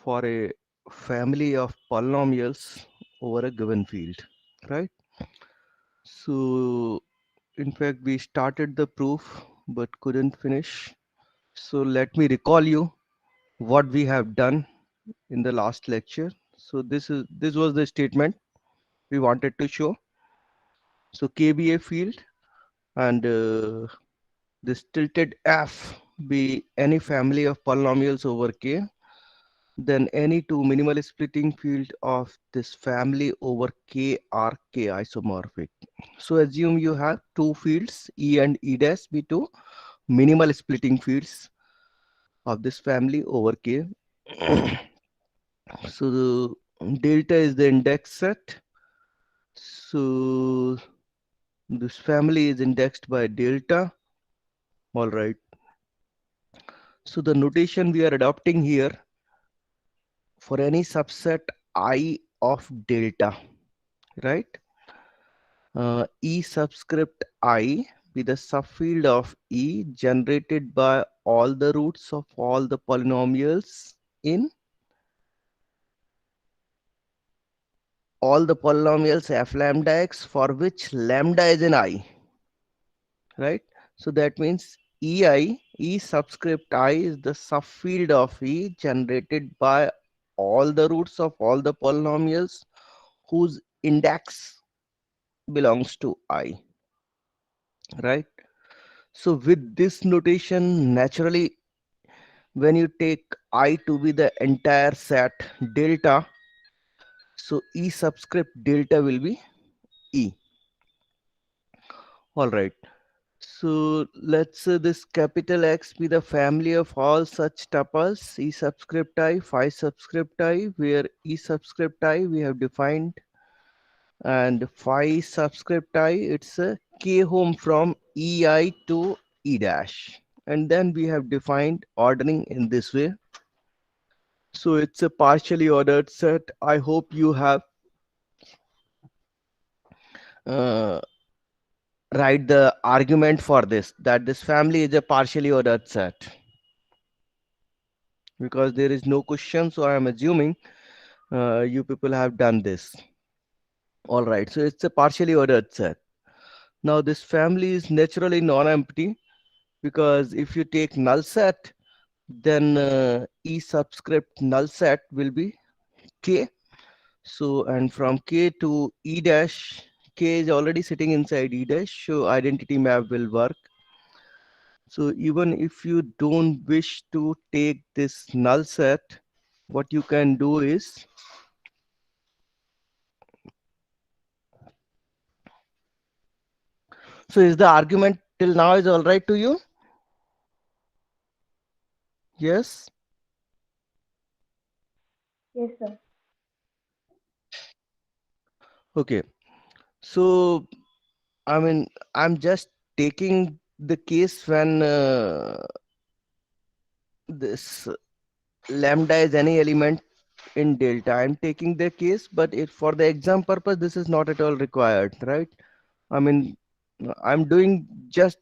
for a family of polynomials over a given field, right? So, in fact, we started the proof but couldn't finish. So, let me recall you what we have done in the last lecture. So, this was the statement we wanted to show. So, KBA field and this tilted F be any family of polynomials over K, then any two minimal splitting field of this family over K are K isomorphic. So assume you have two fields E and E dash be two minimal splitting fields of this family over K. So the delta is the index set. So this family is indexed by delta. All right. So the notation we are adopting here for any subset I of delta, right? E subscript I be the subfield of E generated by all the roots of all the polynomials in all the polynomials f lambda x for which lambda is in I, right? So that means E subscript I is the subfield of E generated by all the roots of all the polynomials whose index belongs to I, right? So with this notation, naturally, when you take I to be the entire set delta, so E subscript delta will be E. All right. So let's say this capital X be the family of all such tuples E subscript I, phi subscript I, where E subscript I we have defined and phi subscript I, it's a K home from EI to E dash. And then we have defined ordering in this way. So it's a partially ordered set. I hope you have uh, write the argument for this, that this family is a partially ordered set, because there is no question. So I am assuming you people have done this. All right. So it's a partially ordered set. Now this family is naturally non-empty, because if you take null set, then E subscript null set will be K. So, and from K to E dash, K is already sitting inside E dash, so identity map will work. So even if you don't wish to take this null set, what you can do is, so is the argument till now is all right to you? Yes? Yes, sir. Okay. So, I mean, I'm just taking the case when this lambda is any element in delta. I'm taking the case, but if for the exam purpose, this is not at all required, right? I mean, I'm doing just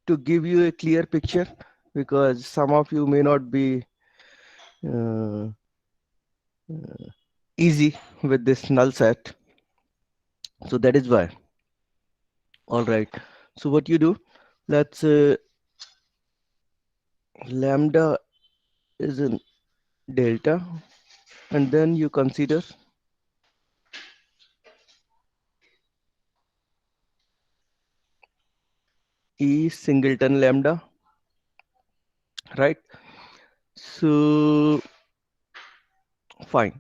to give you a clear picture, because some of you may not be uh, easy with this null set. So that is why. All right. So what you do, let's lambda is in delta, and then you consider E singleton lambda, right? So fine.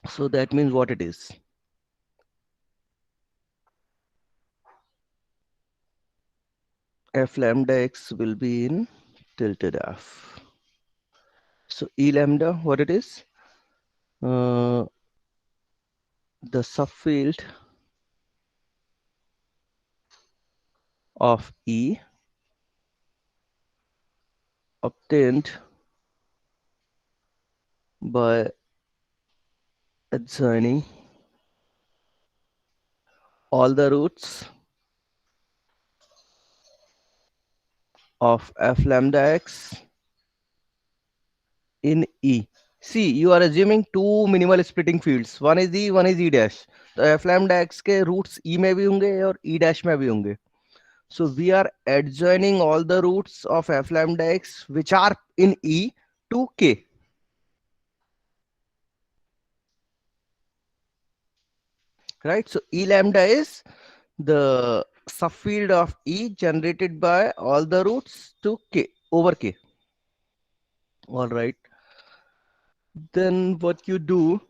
So that means what it is. F lambda x will be in tilted F. So E lambda, what it is? The subfield of E obtained by assigning all the roots of F lambda x in E. See, you are assuming two minimal splitting fields. One is E, one is E dash. तो f lambda x के roots E में भी होंगे और E dash में भी होंगे. So we are adjoining all the roots of f lambda x which are in E to K. Right? So E lambda is the subfield of E generated by all the roots to K over K. All right. Then what you do,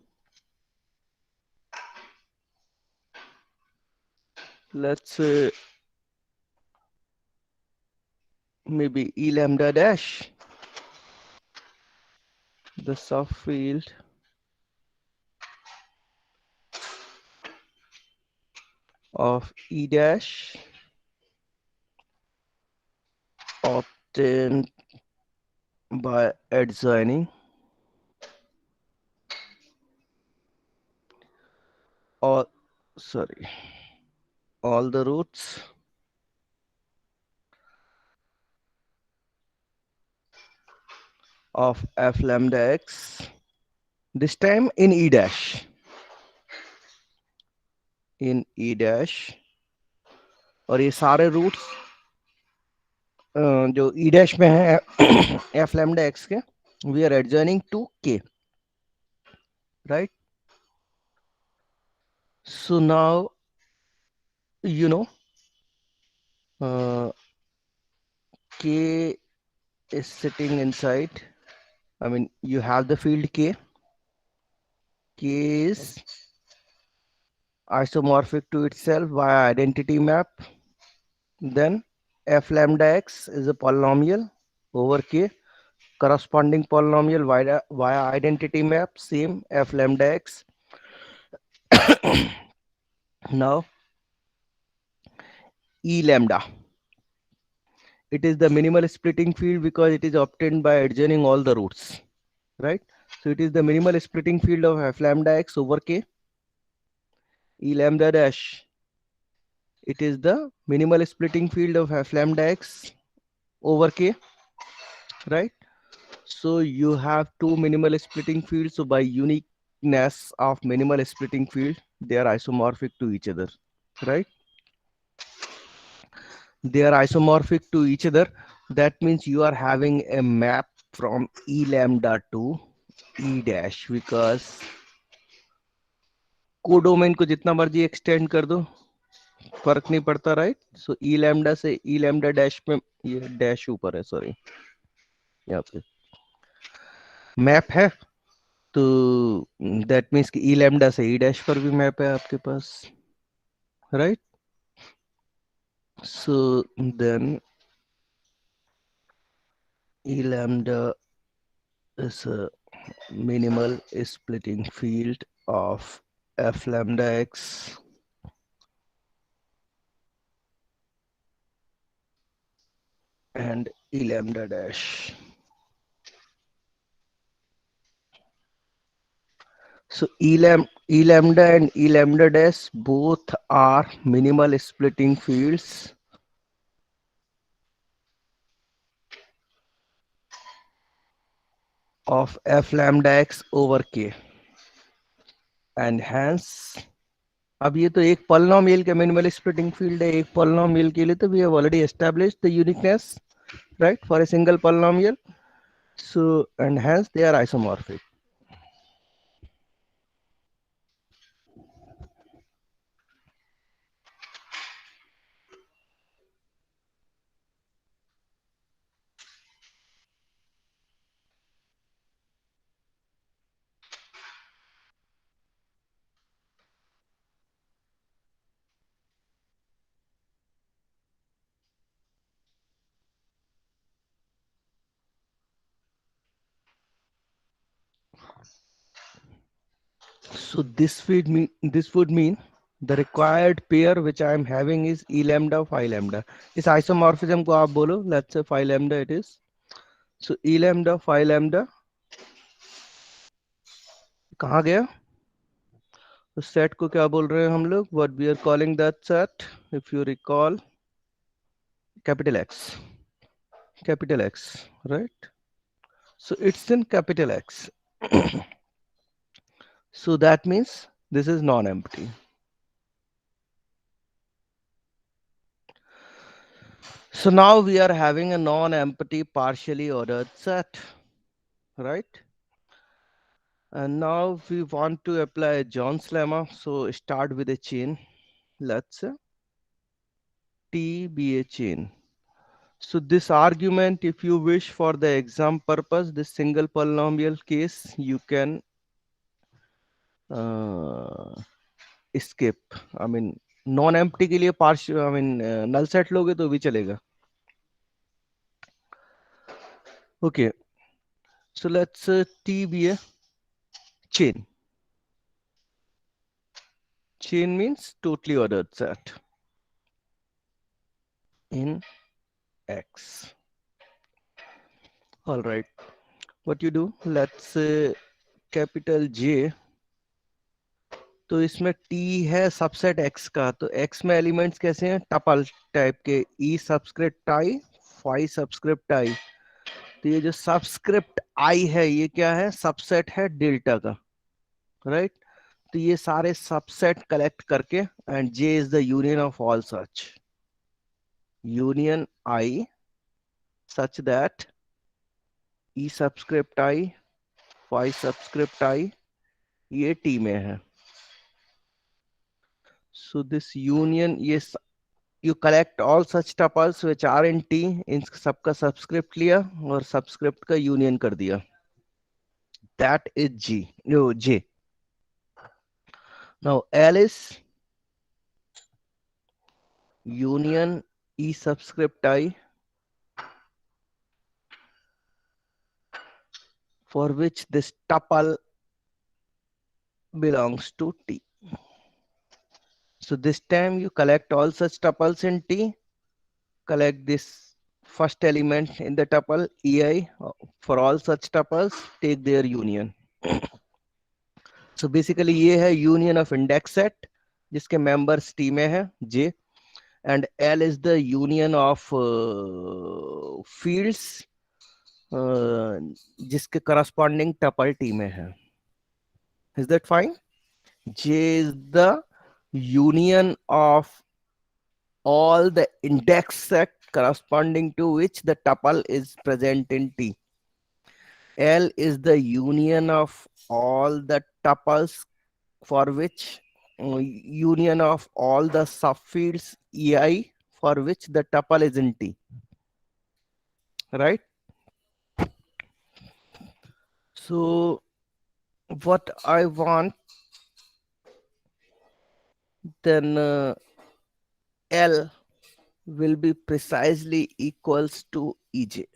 let's say maybe E lambda dash, the subfield of E dash obtained by adjoining all, sorry, all the roots of f lambda x, this time in E dash, in E dash, और ये सारे roots जो E dash में है f lambda x के, we are adjoining to K, right? So now you know K is sitting inside. I mean, you have the field K. K is isomorphic to itself via identity map. Then f lambda x is a polynomial over K. Corresponding polynomial via identity map, same f lambda x. Now E lambda. It is the minimal splitting field because it is obtained by adjoining all the roots, right? So it is the minimal splitting field of f lambda x over K. E lambda dash. It is the minimal splitting field of f lambda x over K, right? So you have two minimal splitting fields. So by uniqueness of minimal splitting field, they are isomorphic to each other, right? They are isomorphic to each other. That means you are having a map from E lambda to E dash because codomain को जितना मर्जी extend कर दो फर्क नहीं पड़ता, right? सो ई lambda से ई lambda dash में, ये डैश ऊपर है, सॉरी, यहाँ पे मैप है, तो दैट मीन्स कि ई लैम्डा से ई डैश पर भी मैप है आपके पास, right? So then E lambda is a minimal splitting field of f lambda x and e lambda dash. So e lambda and e lambda dash both are minimal splitting fields of f lambda x over k, and hence अब ये तो एक polynomial का minimal splitting field है, एक polynomial के लिए तो we have already established the uniqueness, right, for a single polynomial. So and hence they are isomorphic. So this would mean the required pair which I am having is e lambda phi lambda. इस isomorphism को आप बोलो, let's say phi lambda it is. So e lambda phi lambda कहाँ गया? तो set को क्या बोल रहे हैं हम लोग? What we are calling that set, if you recall, capital X, right? So it's in capital X. So that means this is non-empty. So now we are having a non-empty partially ordered set, right? And now we want to apply John's lemma. So start with a chain. Let's say T be a chain. So this argument, if you wish for the exam purpose, this single polynomial case, you can skip. I mean, non-empty के लिए partial, I mean, null set लोगे तो भी चलेगा. Okay. So let's T be a chain. Chain means totally ordered set in X. All right. What you do? Let's say capital J. तो इसमें T है subset X का, तो X में एलिमेंट्स कैसे हैं? टपल टाइप के, E subscript I, phi subscript I. तो ये जो सबस्क्रिप्ट I है, ये क्या है? सबसेट है डेल्टा का, राइट? तो ये सारे सबसेट कलेक्ट करके, and J is the union of all such, union I such that E subscript I, phi subscript I ये T में है. So this union, ये you collect all such tuples which are in T, इन सबका subscript लिया और subscript का union कर दिया. That is J. Now L is union E subscript I for which this tuple belongs to T. So this time you collect all such tuples in T, collect this first element in the tuple EI for all such tuples, take their union. So basically ये है union of index set जिसके members T में है J, and L is the union of fields जिसके corresponding tuple T में है. Is that fine? J is the union of all the index set corresponding to which the tuple is present in T. L is the union of all the tuples for which union of all the subfields EI for which the tuple is in T, right? So what I want, then L will be precisely equals to EJ.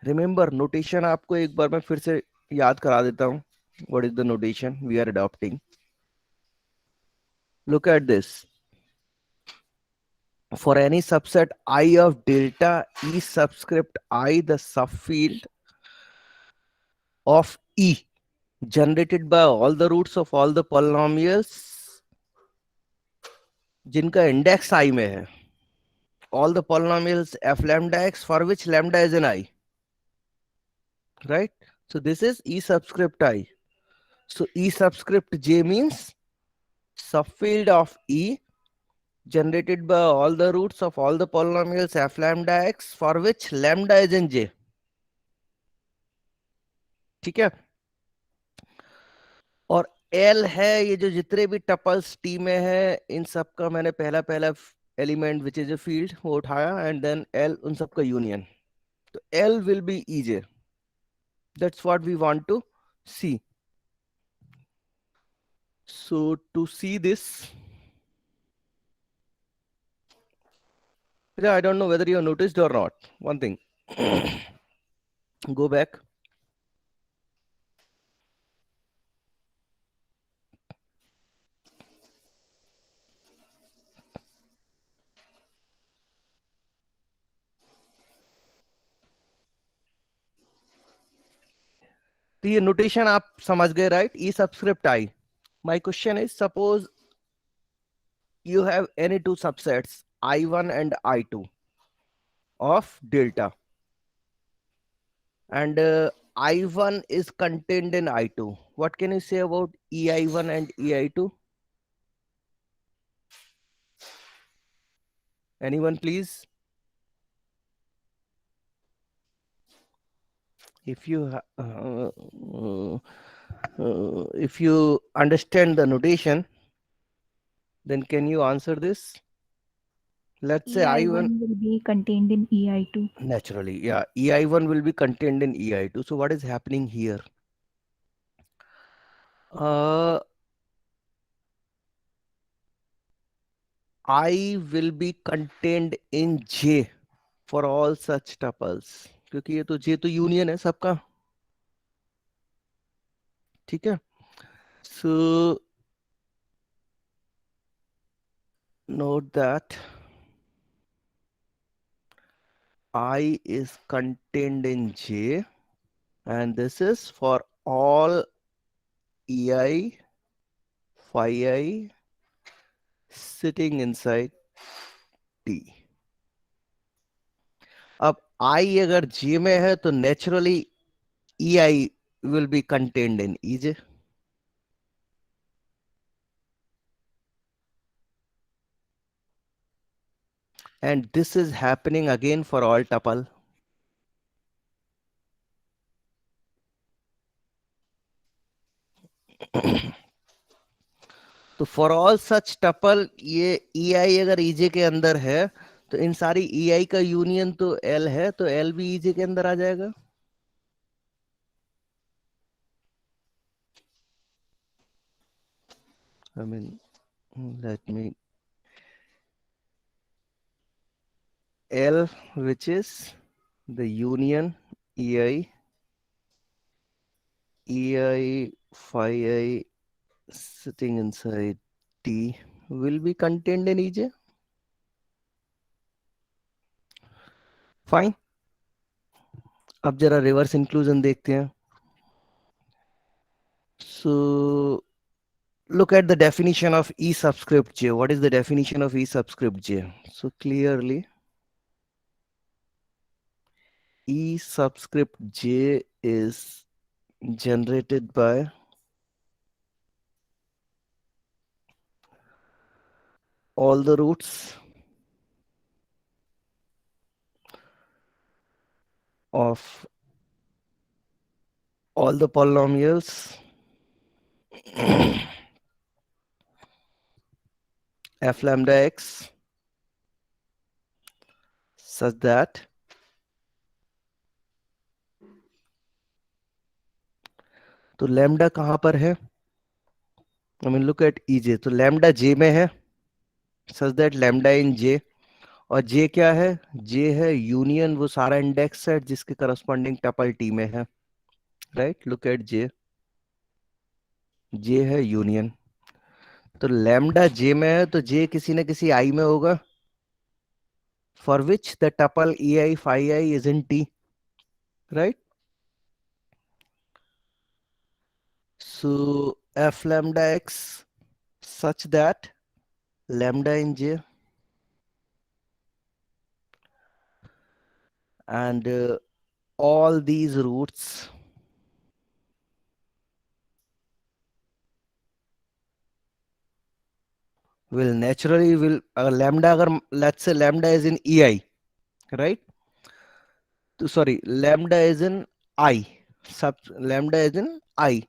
Remember notation आपको एक बार मैं फिर से याद करा देता हूँ. What is the notation we are adopting? Look at this. For any subset I of delta E subscript I, the subfield of E generated by all the roots of all the polynomials जिनका index I में है, all the polynomials f lambda x for which lambda is in I, right? So this is E subscript I. So E subscript J means subfield of E generated by all the roots of all the polynomials f lambda x for which lambda is in J. ठीक है? और L है ये जो जितने भी tuples T में है, इन सब का मैंने पहला element which is a field वो उठाया, एंड देन L उन सब का यूनियन. तो L will be EJ. That's what we want to see. So to see this, I don't know whether you have noticed or not. One thing, go back. तो ये notation आप समझ गए, right? E subscript I. My question is, suppose you have any two subsets I1 and I2 of delta, and I1 is contained in I2. What can you say about EI1 and EI2? Anyone, please? If you if you understand the notation, then can you answer this? Let's say I1 EI1 will be contained in EI2. naturally, yeah, EI1 will be contained in EI2. So what is happening here? Uh, I will be contained in J for all such tuples, क्योंकि ये तो J तो union है सबका, ठीक है? So note that I is contained in J, and this is for all EI, phi I sitting inside T. अब I अगर J में है तो naturally EI will be contained in EJ. And this is happening again for all tuple. तो for all such tuple ये EI अगर EJ के अंदर है तो इन सारी EI का यूनियन तो L है, तो L भी EJ के अंदर आ जाएगा. I mean, let me L, which is the union EI phi I sitting inside T will be contained in EJ. Fine. अब जरा रिवर्स इंक्लूजन देखते हैं. So look at the definition of E subscript J. What is the definition of E subscript J? So clearly E subscript J is generated by all the roots of all the polynomials f lambda x such that तो lambda कहां पर है? I mean look at EJ. तो lambda J में है such that lambda in J. और J क्या है? J है यूनियन वो सारा इंडेक्स सेट जिसके करस्पॉन्डिंग टपल T में है. Right, look at J. J है यूनियन. तो लैम्डा J में है तो J किसी न किसी I में होगा, for which the tuple EI phi I is in T. Right? So f lambda x such that lambda in J and all these roots will naturally lambda agar let's say lambda is in EI, right? So sorry, lambda is in I, sub lambda is in I,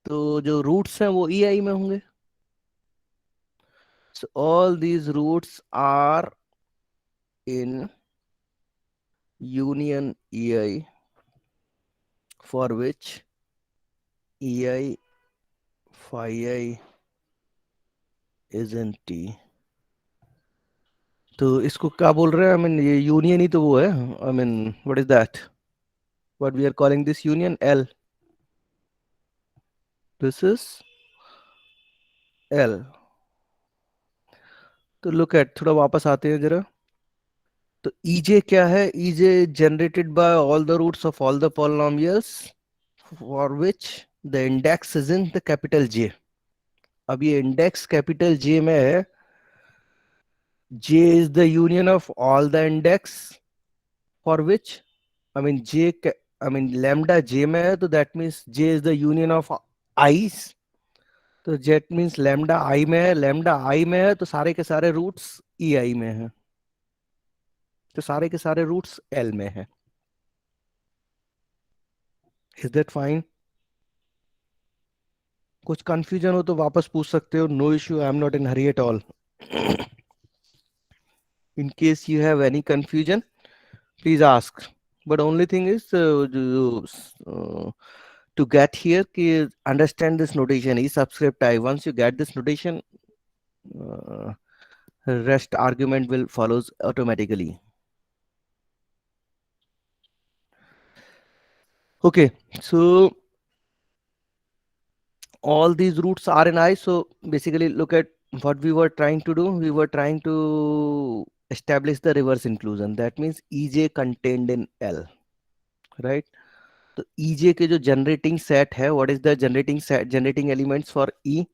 तो जो roots हैं वो EI में होंगे. So all these roots are in union EI for which EI phi I is in T. तो इसको क्या बोल रहे हैं? I mean ये यूनियन ही तो वो है. I mean what is that? What we are calling this union? L. This is L. तो look at, थोड़ा वापस आते हैं जरा. तो EJ क्या है? EJ generated by all the roots of all the polynomials for which the index is in the capital J. अब ये index capital J में है. J is the union of all the index for which, I mean J I mean lambda J में है, तो that means J is the union of I's, तो J means lambda I में है, lambda I में है तो सारे के सारे रूट्स ई आई में है, तो सारे के सारे रूट्स एल में है। Is that fine? कुछ कंफ्यूजन हो तो वापस पूछ सकते हो, no issue, I am not in hurry at all. In case you have any confusion please ask, but only thing is to get here ki understand this notation e subscript I, once you get this notation uh, rest argument will follows automatically. Okay, so all these roots are in I, so basically look at what we were trying to do. We were trying to establish the reverse inclusion, that means ej contained in L, right? तो ej के जो generating set है, what is the generating set, generating elements for E,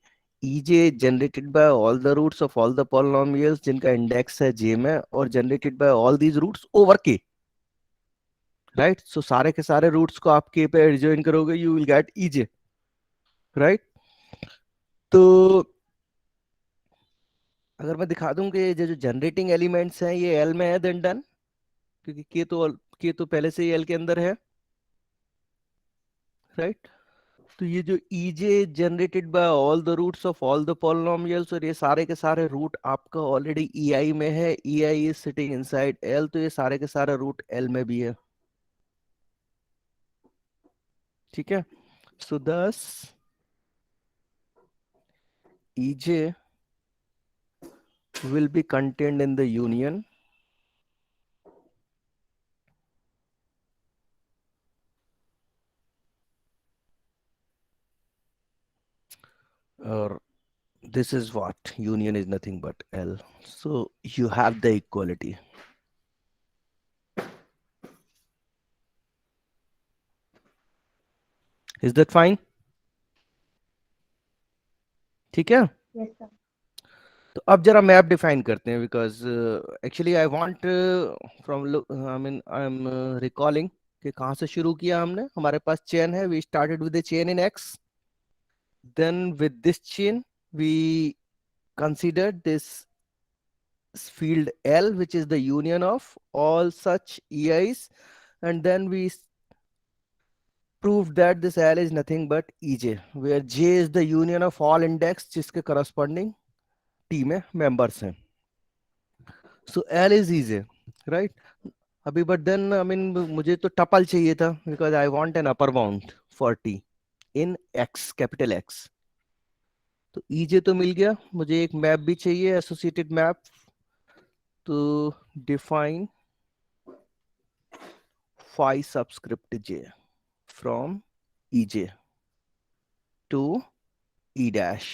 ej generated by all the roots of all the polynomials जिनका index है j में, और generated by all these roots over k, right? So सारे के सारे roots को आप k पे एडजॉइन करोगे, you will get ej, right? तो अगर मैं दिखा दूं कि ये जो जनरेटिंग एलिमेंट्स हैं ये एल में है, देन डन, क्योंकि के तो पहले से ही एल के अंदर है, राइट? तो ये जो ej generated by all the roots of all the polynomials, और ये सारे के सारे रूट आपका ऑलरेडी ei में है, ei is sitting inside l, तो ये सारे के सारे रूट l में भी है, ठीक है? सो दस ej will be contained in the union or this is what union is nothing but L, so you have the equality. Is that fine? ठीक है? Yes, sir. तो अब जरा मैप डिफाइन करते हैं, because actually I want from, I mean I am recalling कि कहाँ से शुरू किया हमने। हमारे पास चेन है, we started with the chain in X, then with this chain we considered this field L, which is the union of all such EIs, and then we proved that this L is nothing but EJ, where J is the union of all index जिसके corresponding T में members हैं. So L is EJ, right? अभी but then I mean मुझे तो tuple चाहिए था, because I want an upper bound for T in X, capital X. तो EJ तो मिल गया, मुझे एक मैप भी चाहिए, associated map, to define phi subscript j from ej to e dash.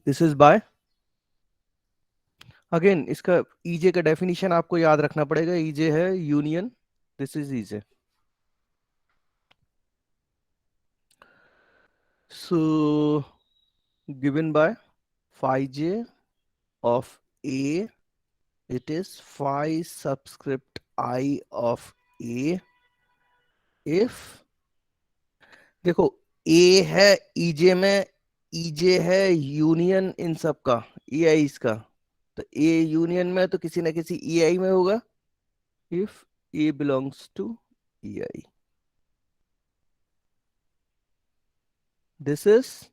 This is by, again इसका ej का definition आपको याद रखना पड़ेगा, ej है union, this is ej, so given by phi j of a, it is phi subscript I of a if, देखो a है ej में, ej है यूनियन इन सब का, ei का, तो a यूनियन में तो किसी ना किसी ei में होगा, if a belongs to ei. This is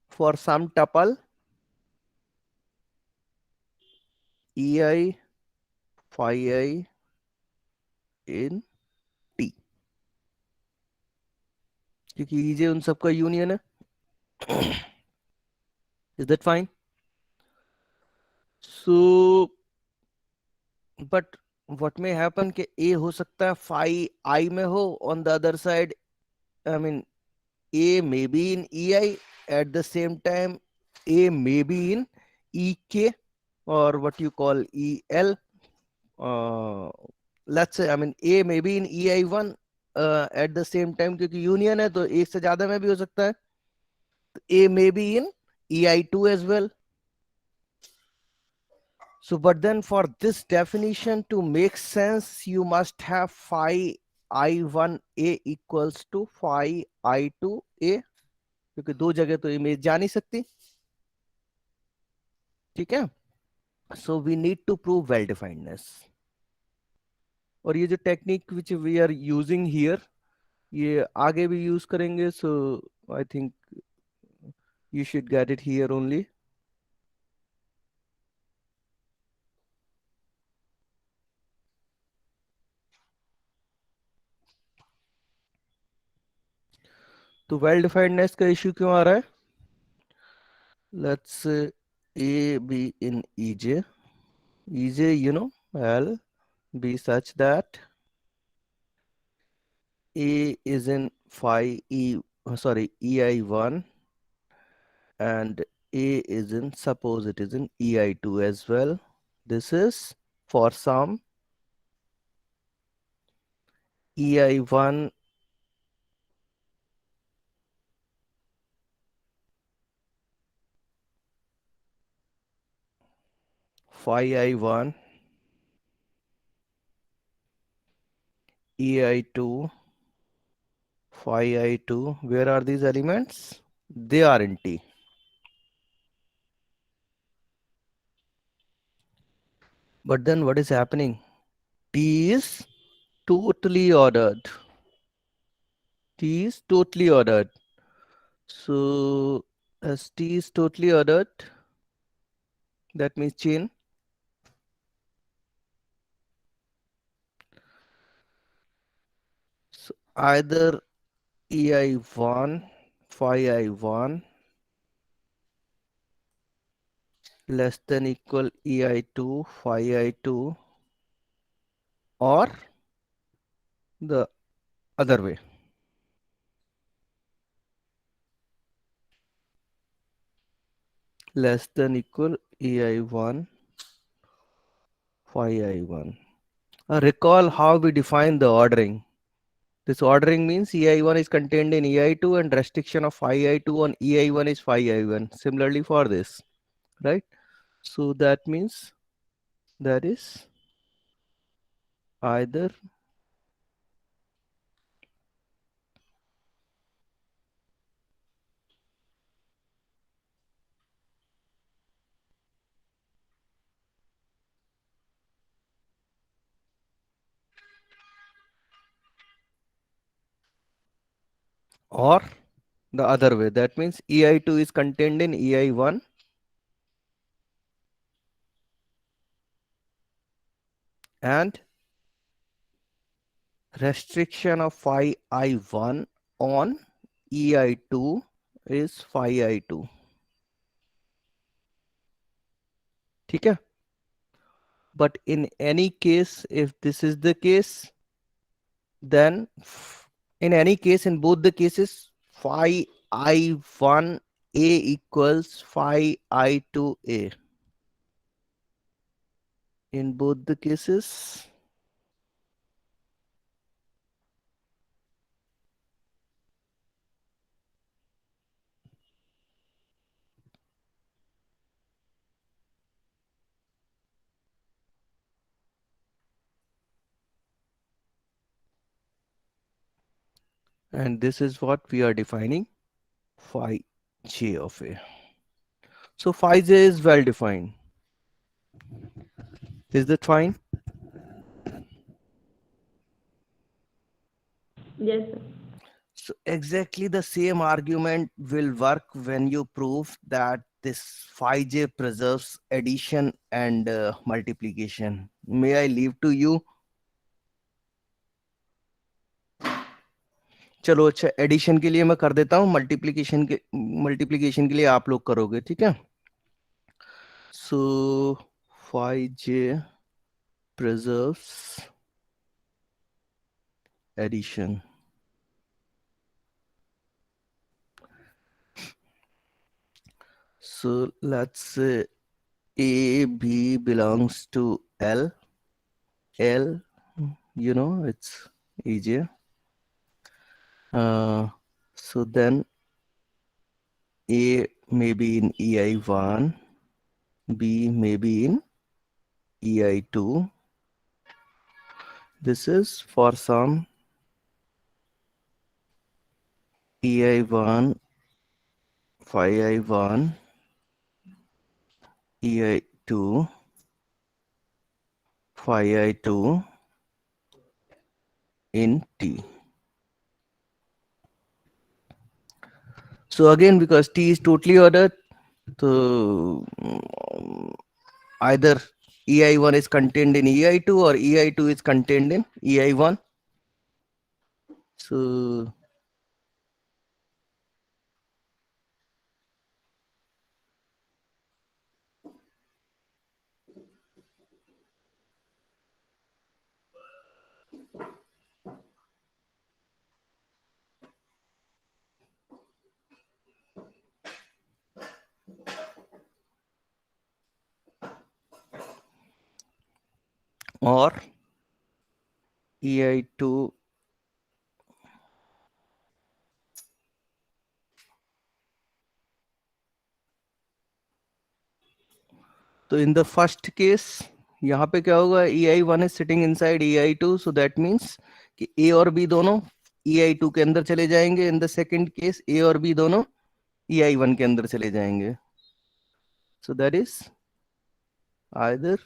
for some tuple ei phi I in t, क्योंकि ej उन सब का यूनियन है. Is that fine? So but what may happen कि a हो सकता है phi I में हो, on the other side I mean a may be in ei, at the same time a may be in ek, or what you call el, let's say I mean a may be in ei1 at the same time, क्योंकि union है तो एक से ज्यादा में भी हो सकता है, a may be in ei2 as well. So, but then for this definition to make sense, you must have phi I1A equals to phi I2A, क्योंकि दो जगह तो इमेज जा नहीं सकती, ठीक है. So we need to prove well definedness. और ये जो technique which we are using here, ये आगे भी यूज करेंगे. So I think you should get it here only. तो वेल डिफाइंडनेस का इश्यू क्यों आ रहा है? Let's A be in EJ. EJ, you know, L be such that A is in phi E, sorry, EI1, and A is in, suppose it is in EI2 as well. This is for some EI1 phi I1 EI2 phi I2. Where are these elements? They are in T. But then what is happening? T is totally ordered. T is totally ordered. So as T is totally ordered, that means chain. So either EI1, phi I1 less than equal EI2, phi I2, or the other way. Less than equal EI1, phi I1. Recall how we define the ordering. This ordering means EI1 is contained in EI2 and restriction of phi I2 on EI1 is phi I1. Similarly for this, right? So that means that is either or the other way. That means EI2 is contained in EI1 and restriction of phi I1 on EI2 is phi I2. ठीक है? But in any case, if this is the case, then in any case, in both the cases, phi I1A equals phi I2A. In both the cases, and this is what we are defining, phi j of A. So phi j is well defined. Is that fine? Yes, sir. So exactly the same argument will work when you prove that this phi j preserves addition and multiplication. May I leave to you? चलो अच्छा, addition के लिए मैं कर देता हूँ, multiplication के लिए आप लोग करोगे, ठीक है. सो phi j preserves addition. So let's say A, B belongs to L. L, you know, it's easier. So then A may be in EI1, B may be in ei2. This is for some ei1, phi i1, ei2, phi i2 in T. So again, because T is totally ordered, so either ei1 is contained in ei2 or ei2 is contained in ei1. So or ei2 तो in the first case यहाँ पे क्या होगा, ei1 is sitting inside ei2, so that means कि ए और B दोनों ei2 के अंदर चले जाएंगे. In the second case A और बी दोनों ei1 के अंदर चले जाएंगे. So that is either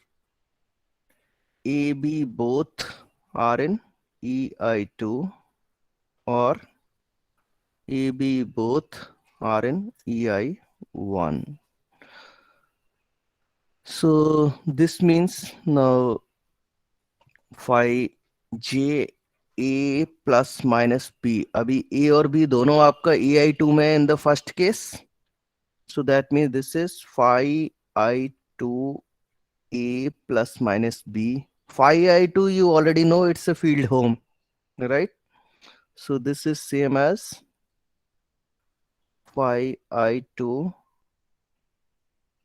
A B both are in ei2 or A, B both are in ei1. So this means now phi j a plus minus b. अभी a और b दोनों आपका ei2 में in the first case. So that means this is phi i2 a plus minus b. Phi i2 you already know it's a field home, right? So this is same as phi i2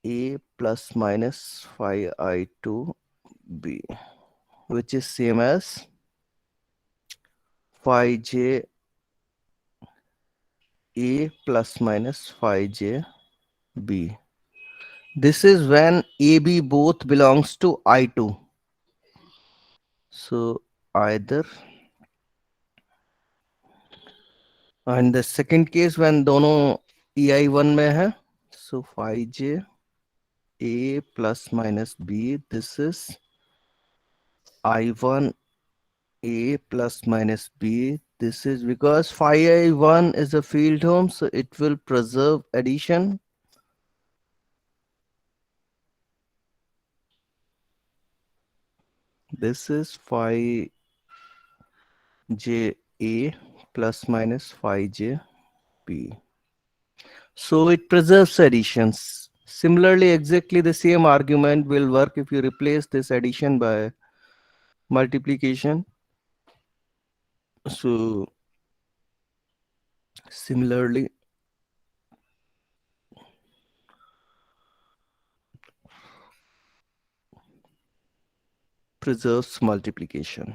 a plus minus phi i2 b, which is same as phi j a plus minus phi j b. This is when a b both belongs to i2. So either, and the second case when दोनों ei1 में है, so phi j a plus minus b, this is i1 a plus minus b. This is because phi i1 is a field home, so it will preserve addition. This is phi j a plus minus phi j b. So it preserves additions. Similarly, exactly the same argument will work if you replace this addition by multiplication. So similarly, preserves multiplication.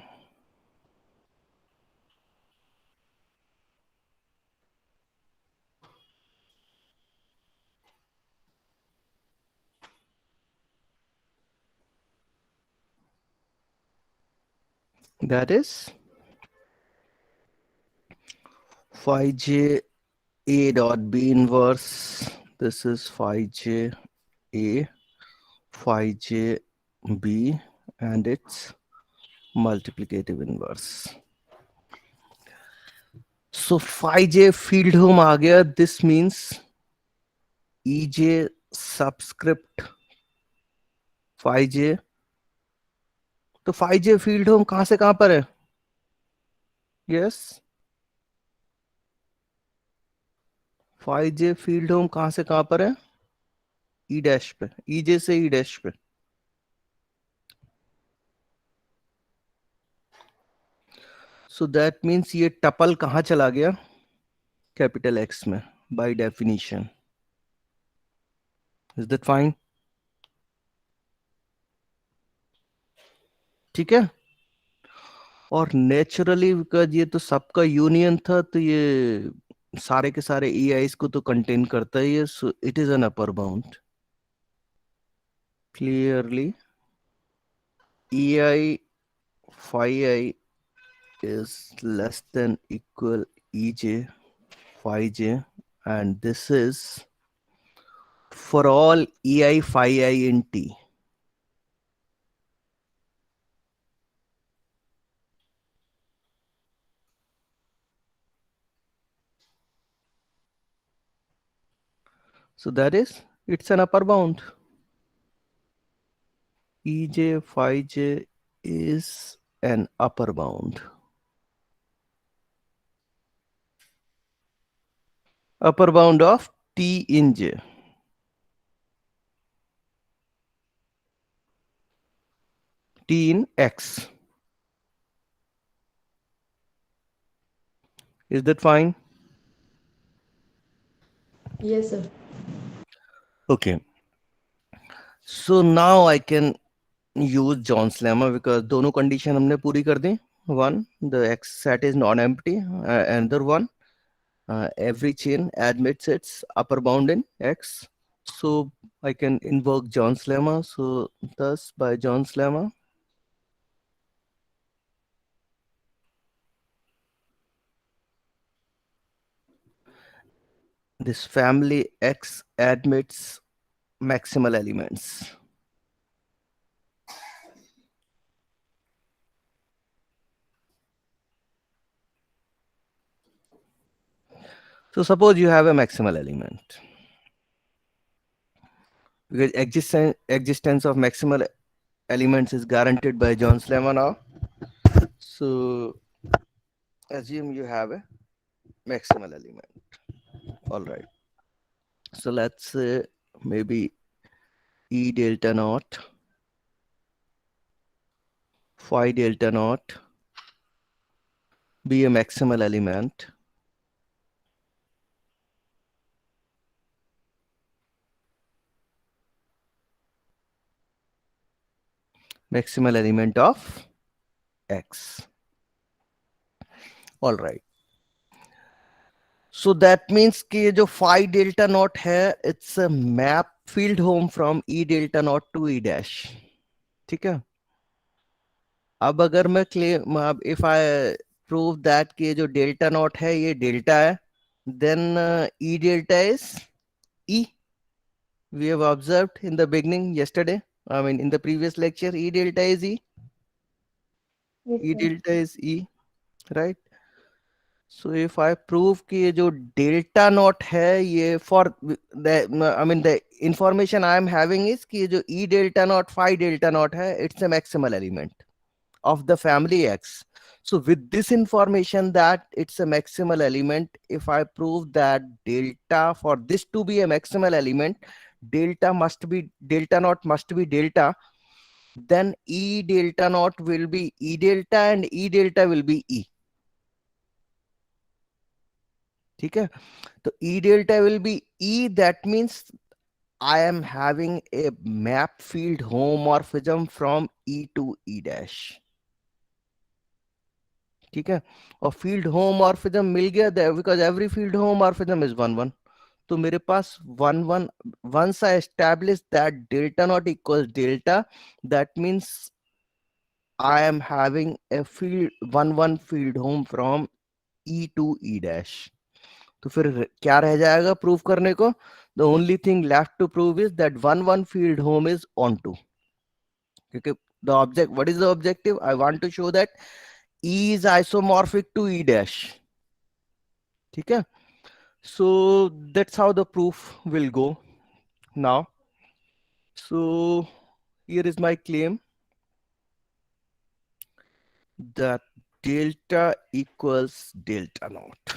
That is phi j a dot b inverse. This is phi j a, phi j b, and its multiplicative inverse. So phi j field home आ गया. This means ej subscript phi j. तो phi j field home कहां से कहां पर है? Yes, phi j field home कहां से कहां पर है? e डैश पे, ej से e डैश पे. So that means ये टपल कहां चला गया? कैपिटल X में, by definition. Is that fine? ठीक है. और नेचुरली बिकॉज ये तो सबका यूनियन था, तो ये सारे के सारे EIs को तो कंटेन करता ही है. So it is an upper bound. Clearly ei phi I is less than equal ej phi j, and this is for all ei phi I in t. So that is, it's an upper bound. ej phi j is an upper bound. Upper bound of t in j. T in x. Is that fine? Yes, sir. Okay. So now I can use John's lemma because दोनों condition हमने पूरी कर दी. One, the X set is non-empty. Another one, every chain admits its upper bound in X. So I can invoke John's lemma. So thus by John's lemma, this family X admits maximal elements. So suppose you have a maximal element. Because existence of maximal elements is guaranteed by John's lemma now. So assume you have a maximal element. All right. So let's say maybe E delta naught, phi delta naught be a maximal element. Maximal element of X. All right. So that means कि ये जो phi delta naught है, it's a map field home from E delta naught to E dash. ठीक है. अब अगर मैं claim, अब if I prove that कि ये जो delta naught है ये delta है, then E delta is E. We have observed in the beginning yesterday, I mean in the previous lecture, E delta is E. Yes, E sir. delta is E, right? So if I prove कि ये जो delta naught है ये for the, I mean the information I am having is कि ये जो E delta naught phi delta naught है, it's a maximal element of the family X. So with this information that it's a maximal element, if I prove that delta for this to be a maximal element, delta naught must be delta, then E delta naught will be E delta and E delta will be E. ठीक है. तो E delta will be E, that means I am having a map field homomorphism from E to E dash. ठीक है. और field homomorphism मिल गया there because every field homomorphism is 1 1. तो मेरे पास 1 1, once I establish that delta naught equals delta, that means I am having a field 1 1 field home from E to E dash. तो फिर क्या रह जाएगा प्रूव करने को? The only thing left to prove is that 1 1 field home is onto. क्योंकि the object, what is the objective? I want to show that E is isomorphic to E dash. ठीक है. So that's how the proof will go now. So here is my claim that delta equals delta naught.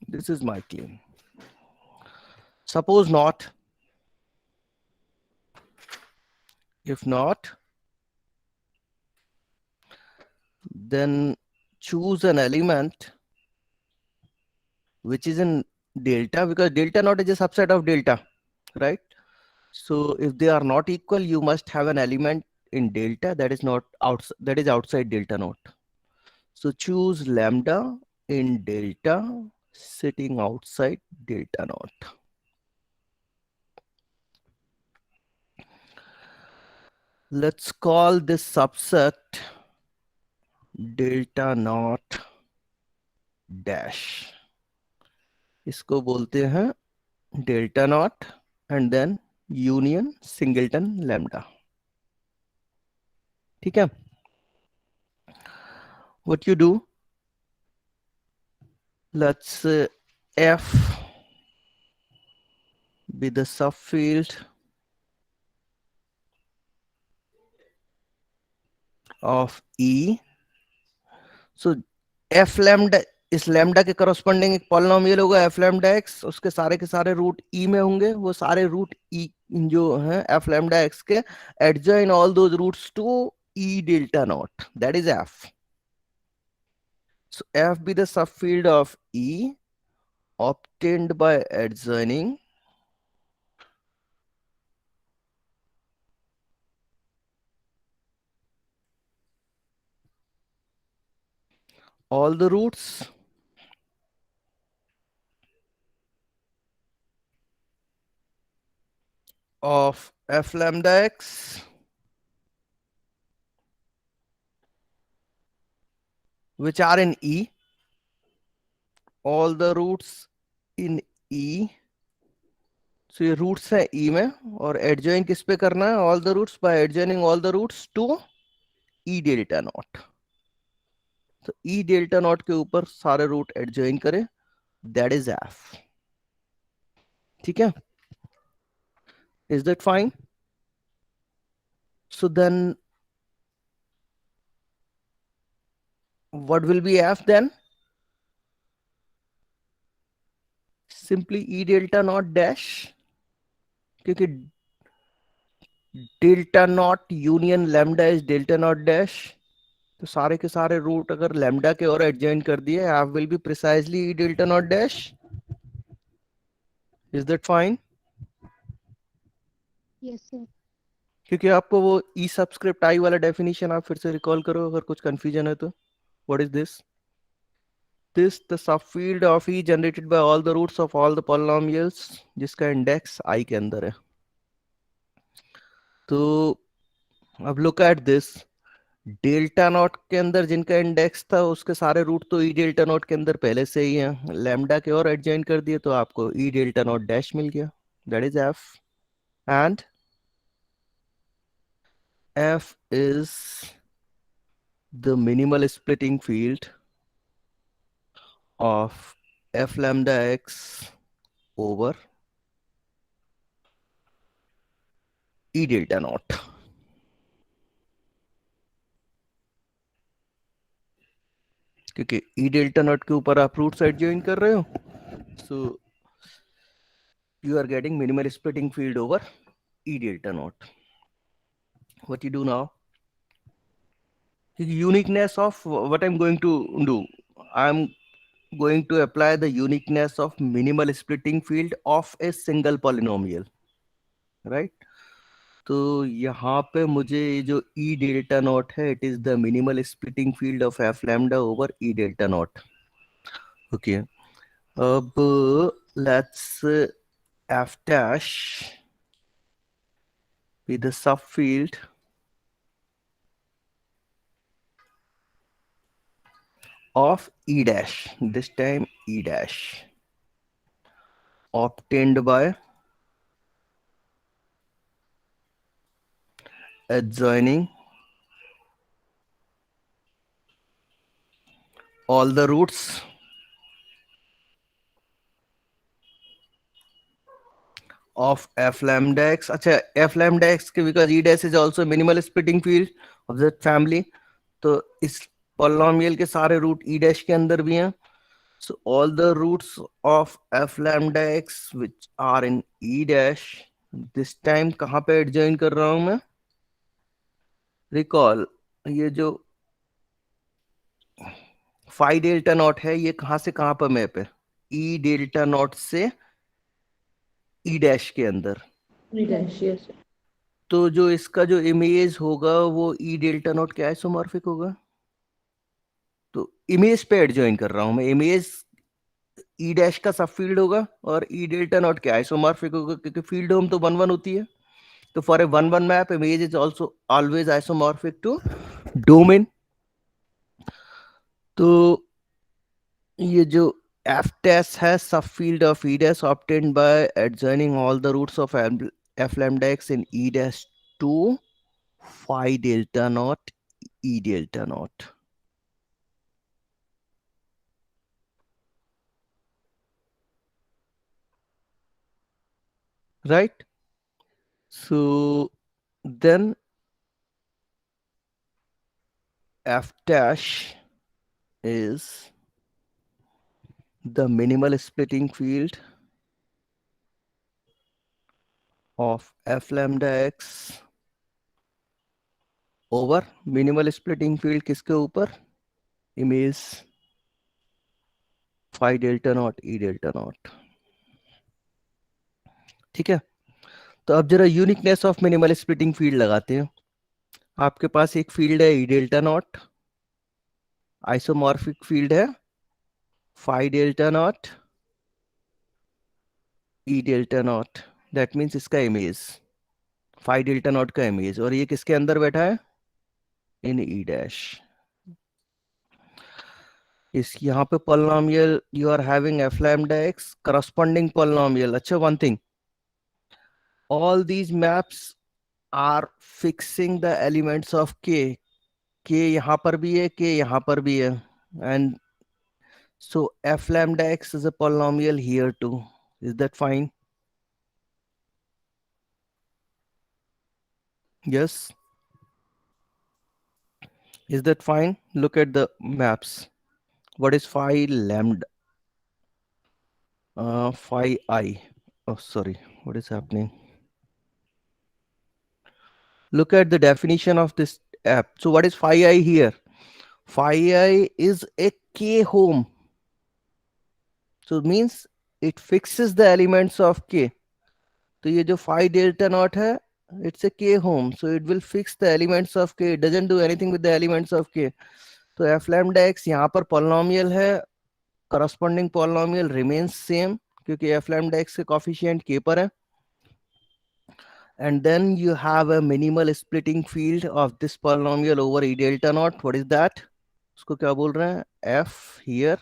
This is my claim. Suppose not. If not, then choose an element which is in delta, because delta naught is a subset of delta, right? So if they are not equal, you must have an element in delta that is not outside, that is outside delta naught. So choose lambda in delta sitting outside delta naught. Let's call this subset delta naught dash. इसको बोलते हैं delta naught and then union singleton lambda. ठीक है. What you do, let's f be the subfield of E. So f lambda इस lambda के corresponding एक polynomial होगा f lambda x, उसके सारे के सारे रूट e में होंगे. वो सारे रूट e जो हैं f लैम्डा x के adjoin all those roots to e delta naught, that is f. So f be the subfield of e obtained by adjoining all the roots of f lambda x which are in E, all the roots in E. So ये roots है E में, और adjoin किस पे करना है? All the roots by adjoining all the roots to E delta naught. तो E delta naught के ऊपर सारे रूट adjoin करें, that is f. ठीक है? Is that fine? So then what will be f then? Simply E delta naught dash, क्योंकि delta not union lambda is delta naught dash. तो सारे के सारे रूट अगर लैम्डा के और एडजॉइन कर दिए, आप will be precisely E delta naught dash. Is that fine? Yes sir. क्योंकि आपको वो ई सबस्क्रिप्ट आई वाला डेफिनेशन आप फिर से रिकॉल करो अगर कुछ कंफ्यूजन है तो. What is this? This the subfield of E generated by all the roots of all the polynomials जिसका इंडेक्स आई के अंदर है. तो अब look at this. Delta naught के अंदर जिनका इंडेक्स था उसके सारे रूट तो ई डेल्टा नॉट के अंदर पहले से ही हैं. लैम्डा के और एडजॉइन कर दिए तो आपको ई डेल्टा नॉट डैश मिल गया, that is F. And F is the minimal splitting field of F lambda x over E delta not. क्योंकि ई डेल्टा नॉट के ऊपर आप रूट साइड ज्वाइन कर रहे हो, so you are getting minimal splitting field over E delta naught. What you do now, uniqueness of what I'm going to do, I'm going to apply the uniqueness of minimal splitting field of a single polynomial, right? तो यहाँ पे मुझे जो e delta not है, it is the minimal splitting field of f lambda over e delta not. Okay, अब let's f dash be the subfield of e dash, this time e dash, obtained by adjoining all the roots of f lambda x. अच्छा, f lambda x के because e dash is also minimal splitting field of that family, तो इस polynomial के सारे root e dash के अंदर भी हैं. So all the roots of f lambda x which are in e dash, this time कहाँ पे adjoin कर रहा हूं मैं? Recall, ये जो phi delta naught है, ये कहाँ से कहाँ पर मैप है? e delta naught से e dash के अंदर. E dash, yes sir. तो जो इसका जो इमेज होगा वो ई डेल्टा नॉट के आइसोमॉर्फिक होगा. तो इमेज पे एडजॉइन कर रहा हूं मैं, इमेज ई डैश का सब फील्ड होगा और ई डेल्टा नॉट के आइसोमॉर्फिक होगा, क्योंकि फील्ड होम तो 1 1 होती है. तो for a one one map image is also always isomorphic to domain. तो ये जो एफ टेस्ट है sub field of E dash obtained by adjoining all the roots of F lambda X in E dash to phi delta naught e delta naught. Right? So then f dash is the minimal splitting field of f lambda x over minimal splitting field किसके ऊपर? Image phi delta naught e delta naught. ठीक है, तो अब जरा uniqueness of minimal splitting field लगाते हैं। आपके पास एक फील्ड है E delta naught, isomorphic field है phi delta naught E delta naught, that means इसका इमेज फाई डेल्टा नॉट का इमेज, और ये किसके अंदर बैठा है? In E dash. इस यहाँ पे polynomial you are having F lambda X corresponding polynomial. अच्छा, one thing, all these maps are fixing the elements of के यहाँ पर भी है, के यहाँ पर भी है, and so f lambda x is a polynomial here too. Is that fine? Yes. Is that fine? Look at the maps. What is phi lambda? Phi I. Oh, sorry. What is happening? Look at the definition of this app. So what is phi I here? Phi I is a k home. So it means it fixes the elements of k. तो ये जो phi delta naught है, it's a k home, so it will fix the elements of k. It doesn't do anything with the elements of k. तो f lambda x यहाँ पर polynomial है, corresponding polynomial remains same क्योंकि f lambda x के coefficient k पर है, and then you have a minimal splitting field of this polynomial over e delta naught. What is that? उसको क्या बोल रहे हैं? f here,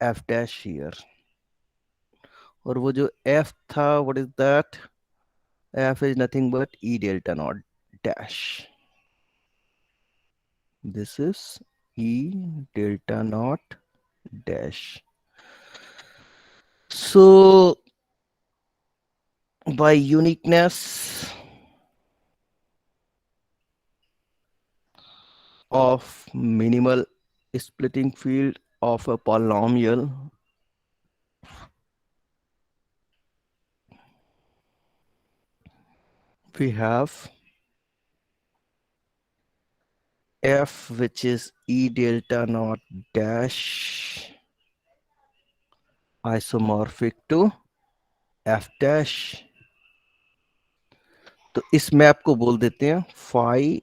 f dash here, और वो जो f था, what is that? f is nothing but e delta naught dash. This is e delta naught dash. So by uniqueness of minimal splitting field of a polynomial, we have f which is e delta naught dash isomorphic to f dash. तो इस map को बोल देते हैं phi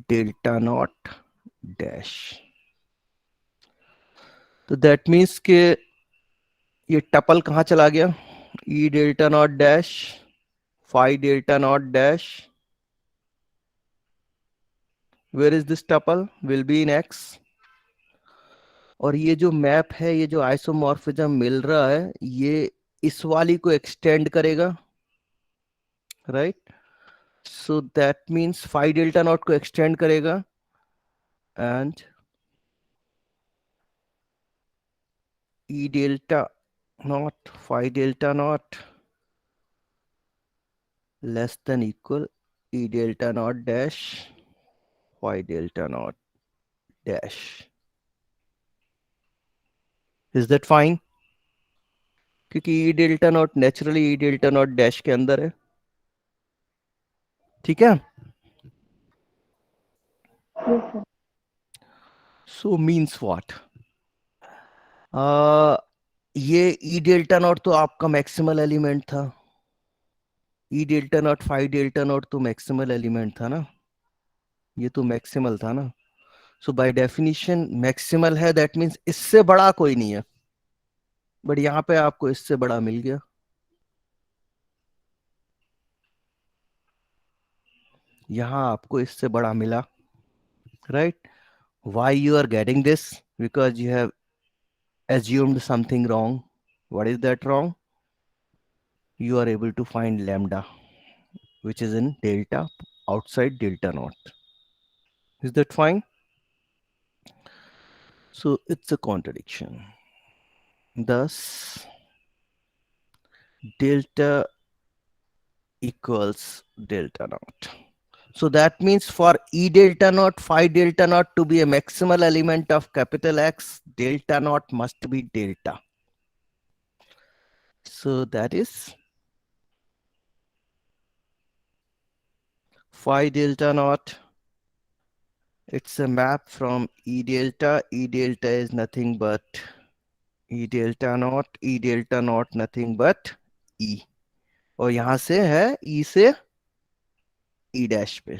delta naught dash. तो that means के ये tuple कहां चला गया? E delta naught dash phi delta naught dash, where is this tuple? Will be in X. और ये जो मैप है, ये जो आइसोमॉर्फिज्म मिल रहा है, ये इस वाली को एक्सटेंड करेगा, right? So that means phi delta naught को एक्सटेंड करेगा, and E delta naught phi delta naught less than equal E delta naught dash phi delta naught dash. Is that fine? क्योंकि E delta naught naturally E delta naught dash के अंदर है, ठीक है? Yes, sir. So means what? ये E delta naught तो आपका maximal element था, E delta naught phi delta naught तो मैक्सिमल एलिमेंट था ना, ये तो मैक्सिमल था ना। सो बाय डेफिनेशन मैक्सिमल है, दैट मीन्स इससे बड़ा कोई नहीं है, बट यहाँ पे आपको इससे बड़ा मिल गया। यहाँ आपको इससे बड़ा मिला, right? Why you are getting this? Because you have assumed something wrong. What is that wrong? You are able to find lambda, which is in delta outside delta naught. Is that fine? So it's a contradiction. Thus, delta equals delta naught. So that means for E delta naught, phi delta naught to be a maximal element of capital X, delta naught must be delta. So that is phi delta naught. It's a map from E delta. E delta is nothing but E delta naught nothing but E. और यहां से है E से E dash पे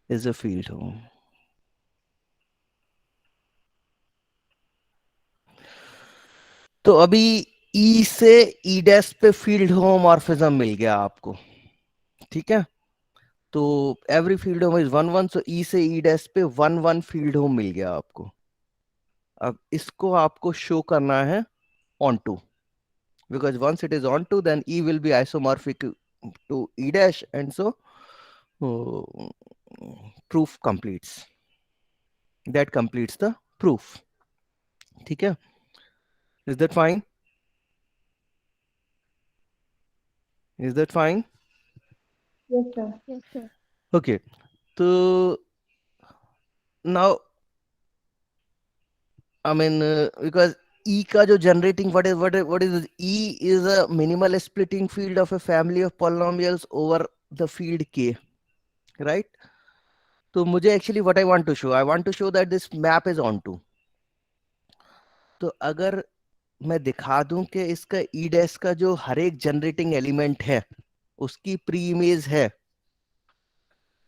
is a field home. तो अभी E से E dash पे फील्ड होमोमॉर्फिज्म मिल गया आपको, ठीक है? तो every field home is 1 1, so E से E dash पे 1 1 फील्ड होम मिल गया आपको. अब इसको आपको शो करना है ऑन टू, because once it is on to, then E will be isomorphic to E dash, and so proof completes. That completes the proof. ठीक है? Is that fine? Is that fine? Yes, sir. Yes, sir. Okay. So now, I mean, because E का जो generating, what is this? E is a minimal splitting field of a family of polynomials over the field K, right? तो मुझे actually what I want to show that this map is onto. तो अगर मैं दिखा दूं कि इसका ई dash का जो हर एक जनरेटिंग एलिमेंट है उसकी प्री इमेज है,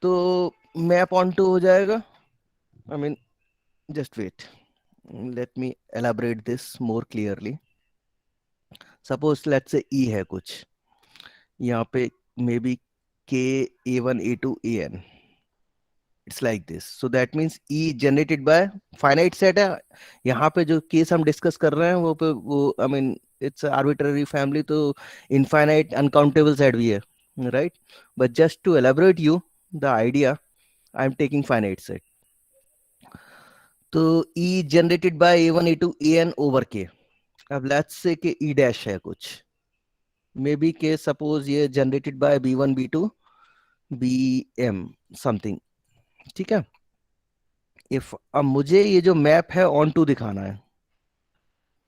तो मैप ऑन टू हो जाएगा. I mean just wait, let me elaborate this more clearly. Suppose let's say E है कुछ यहाँ पे, मे बी के A1 A2 AN. It's like this. So that means E generated bye finite set है. यहाँ पे जो केस हम डिस्कस कर रहे हैं वो I mean it's arbitrary family, तो इनफाइनाइट अनकाउंटेबल सेट भी है, right? But just to elaborate you the idea, I am taking finite set. तो E generated by A1 A2 AN over K. अब लेट्स से कि E dash है कुछ, maybe K suppose ये generated by B1 B2 BM something, ठीक है? If अब मुझे ये जो मैप है ऑन टू दिखाना है,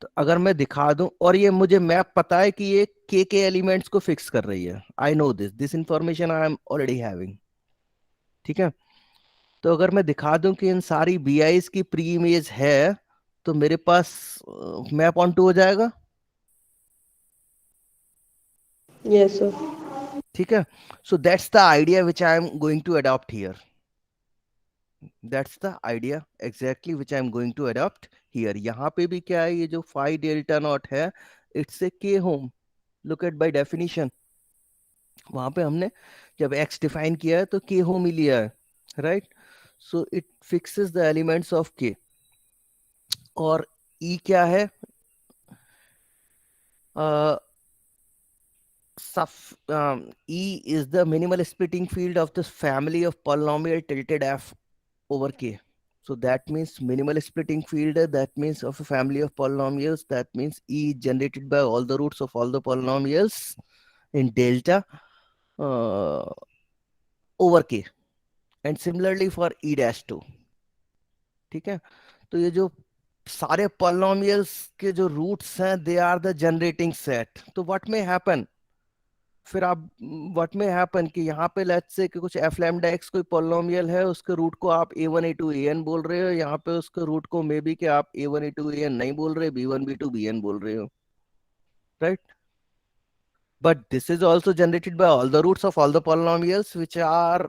तो अगर मैं दिखा दूं और ये मुझे मैप पता है कि ये के एलिमेंट्स को फिक्स कर रही है, I know this information I am already having, ठीक है? तो अगर मैं दिखा दूं कि इन सारी बीआईज की प्री इमेज है, तो मेरे पास मैप ऑन टू हो जाएगा. Yes, sir. ठीक है? So that's the idea which I am going to adopt here. That's the idea exactly which I'm going to adopt here. यहाँ पे भी क्या है, ये जो phi delta naught है, it's a k home. Look at by definition. वहां पे हमने जब x define किया है तो k home ही लिया है, right? So it fixes the elements of k. और e क्या है? E is the minimal splitting field of this family of polynomial tilted f over k. So that means minimal splitting field, that means of a family of polynomials, that means E generated by all the roots of all the polynomials in delta over k. And similarly for E dash 2. ठीक है? तो ये जो सारे polynomials के जो roots हैं, they are the generating set. तो what may happen? फिर आप व्हाट में हैपन कि यहाँ पे लेट्स से कि कुछ एफ लैम्डा एक्स कोई पॉलिनोमियल है, उसके रूट को आप A1 A2 AN बोल रहे हो, यहाँ पे उसके रूट को मे बी कि आप A1 A2 AN नहीं बोल रहे, B1 B2 BN बोल रहे हो, right? But this is also generated by all the roots of all the polynomials which are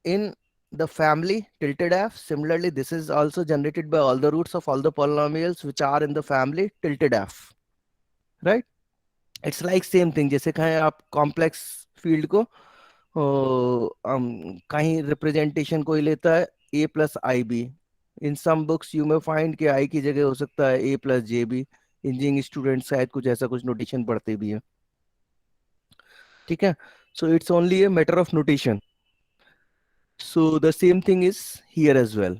in the family tilted f. Similarly, this is also generated by all the roots of all the polynomials which are in the family tilted f, right? It's like same thing, जैसे कहें आप complex field को कहीं representation कोई लेता है A plus I B. In some books you may find कि I की जगह हो सकता है A plus J B. Engineering student शायद कुछ ऐसा कुछ नोटेशन पढ़ते भी हैं. ठीक है. So it's only a matter of notation. So the same thing is here as well.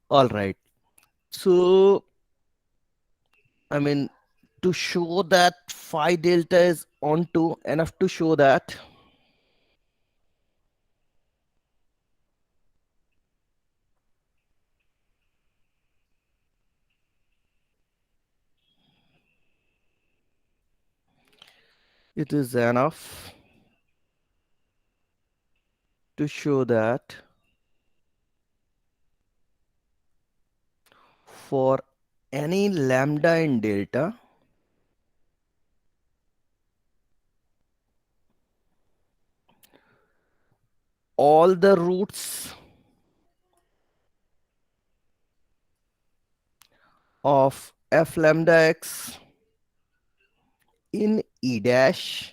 All right. So, I mean, to show that phi delta is onto enough to show that it is enough to show that for any lambda in delta, all the roots of f lambda x in E dash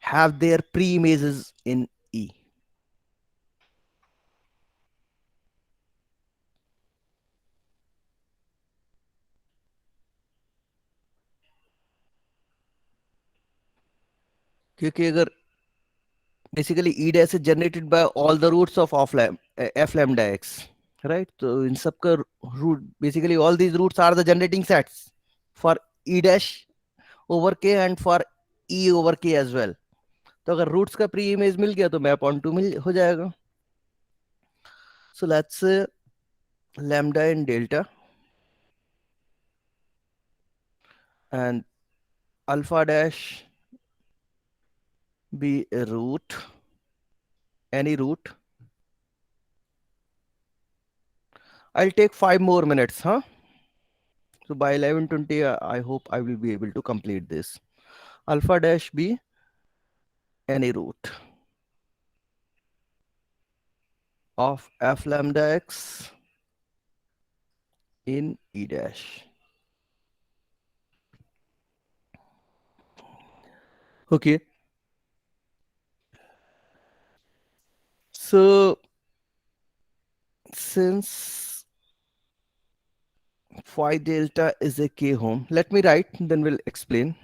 have their pre-images in E. क्योंकि अगर basically E dash is generated by all the roots of f lambda x, right? So in सबका root, basically all these roots are the generating sets for E dash over k and for E over k as well. तो अगर roots का pre image मिल गया तो map onto मिल हो जाएगा. So let's say lambda in delta and alpha dash be a root, any root. I'll take 5 more minutes, huh? So by 11:20, I hope I will be able to complete this. Alpha dash be any root of f lambda x in E dash. Okay. So since phi delta is a k home, let me write, then we'll explain.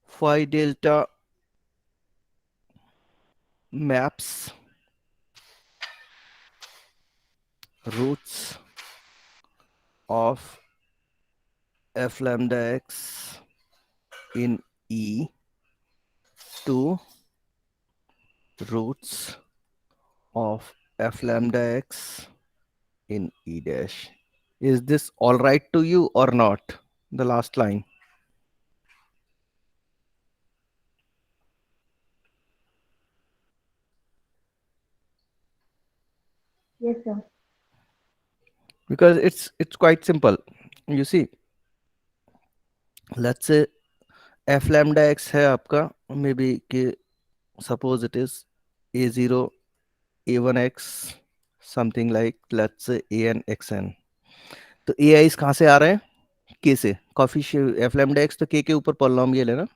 Phi delta maps roots of f lambda x in E to roots of f lambda x in E dash. Is this all right to you or not? The last line. Yes, sir. Because it's quite simple. You see, let's say f lambda x है आपका, maybe कि suppose it is a0 a1x something like, let's say an xn. तो ai's कहाँ से आ रहे हैं? k से. Coefficient f lambda x तो k के ऊपर polynomial है ना,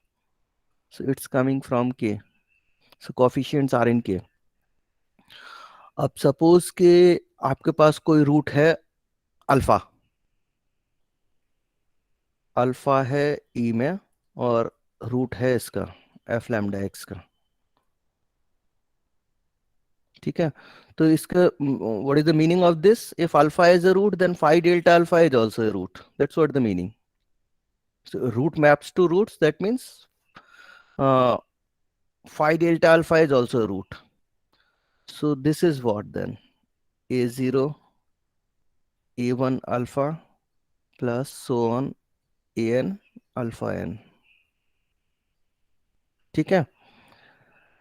so it's coming from k, so coefficients are in k. अब suppose कि आपके पास कोई रूट है अल्फा, अल्फा है ई में और रूट है इसका एफ लैम्डा एक्स का. ठीक है. तो इसका what is the meaning of this? If alpha is a root then phi delta alpha is also a root. That's what the meaning. So root maps to roots, that means phi delta alpha is also a root. So this is what then? A0 A1 alpha plus so on an alpha n. ठीक है.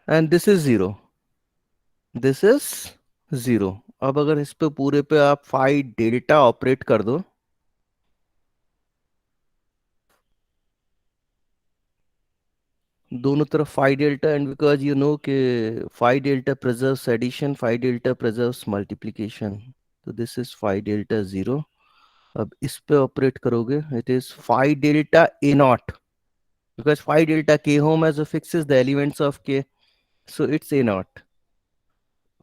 And this is 0. This is 0. अब अगर इस पे पूरे पे आप phi delta operate कर दो, दोनों तरफ phi delta, and because you know कि phi delta preserves addition, phi delta preserves multiplication. तो दिस इज फाई डेल्टा 0 अब इस पे ऑपरेट करोगे, it is phi delta A naught, because phi delta k home as a fixes the elements of k, so it's a naught.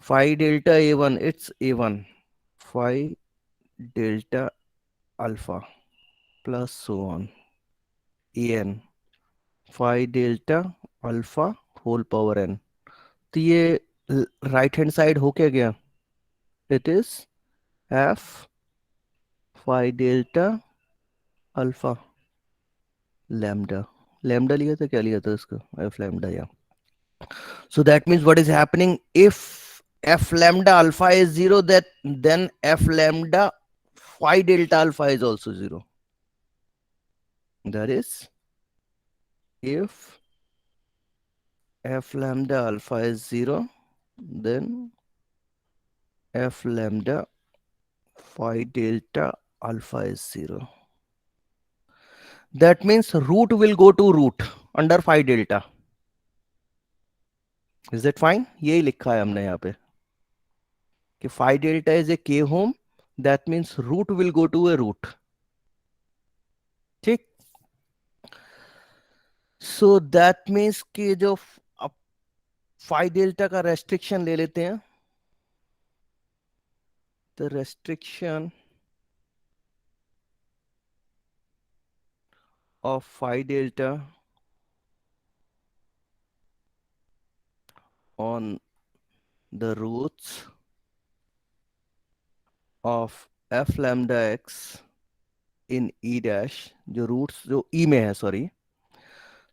Phi delta a1, it's a1. Phi delta alpha plus so on an. Phi delta alpha whole power n. तो ये right hand side हो क्या गया, it is F phi delta alpha lambda. Lambda लिया था, क्या लिया था इसको, एफ लैम्डा या. So that means what is happening, if f lambda alpha is 0, that then f lambda phi delta alpha is also 0. That is, if f lambda alpha is 0, then f lambda phi delta alpha is 0. That means root will go to root under phi delta. Is that fine? यही लिखा है हमने यहाँ पे कि phi delta is a k home, that means root will go to a root. ठीक. सो that means कि जो फाई डेल्टा का रेस्ट्रिक्शन ले लेते हैं, the restriction of phi delta on the roots of F lambda X in E dash, जो roots जो E में है, सॉरी,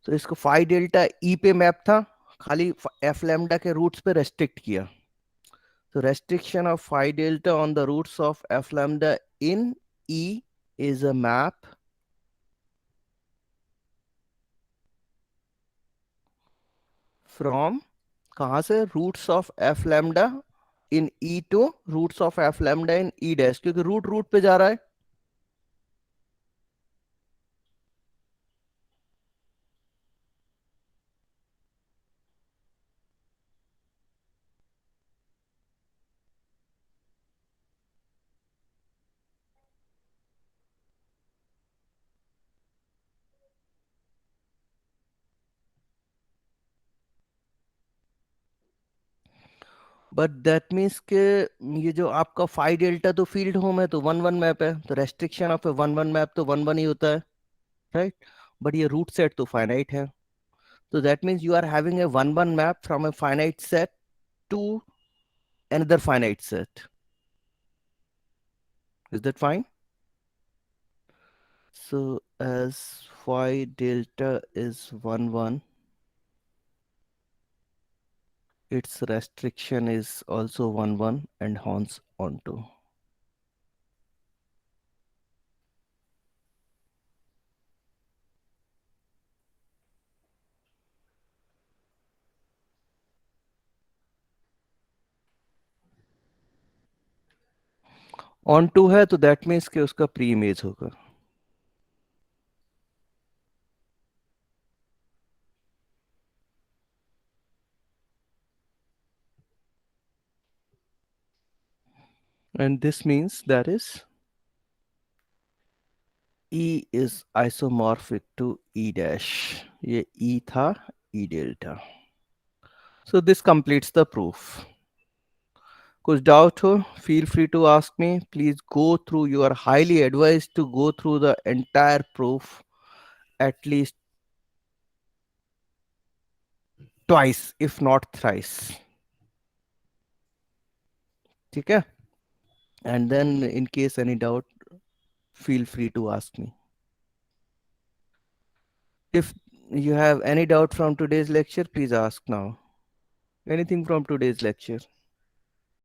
तो इसको फाई डेल्टा ई पे मैप था, खाली एफ लैम्डा के रूट्स पे रेस्ट्रिक्ट किया. So restriction of phi delta on the roots of f lambda in E is a map from कहाँ से, roots of f lambda in E to roots of f lambda in E dash, क्योंकि root root पे जा रहा है. But that means के ये जो आपका फाई डेल्टा तो फील्ड होम है, तो वन वन मैप है, तो restriction of a one one map तो वन वन ही होता है, राइट. बट ये रूट सेट तो फाइनाइट है, तो that means you are having a one one map from a finite set to another finite set. Is that fine? So as phi delta is 1 1, its restriction is also 1 1 and horns onto. Onto है तो that means कि उसका preimage होगा. And this means that is E is isomorphic to E dash. ये E था E delta. So this completes the proof. कुछ doubt हो, feel free to ask me. Please go through, you are highly advised to go through the entire proof at least twice, if not thrice. ठीक है? And then in case any doubt, feel free to ask me. If you have any doubt from today's lecture, please ask now. Anything from today's lecture?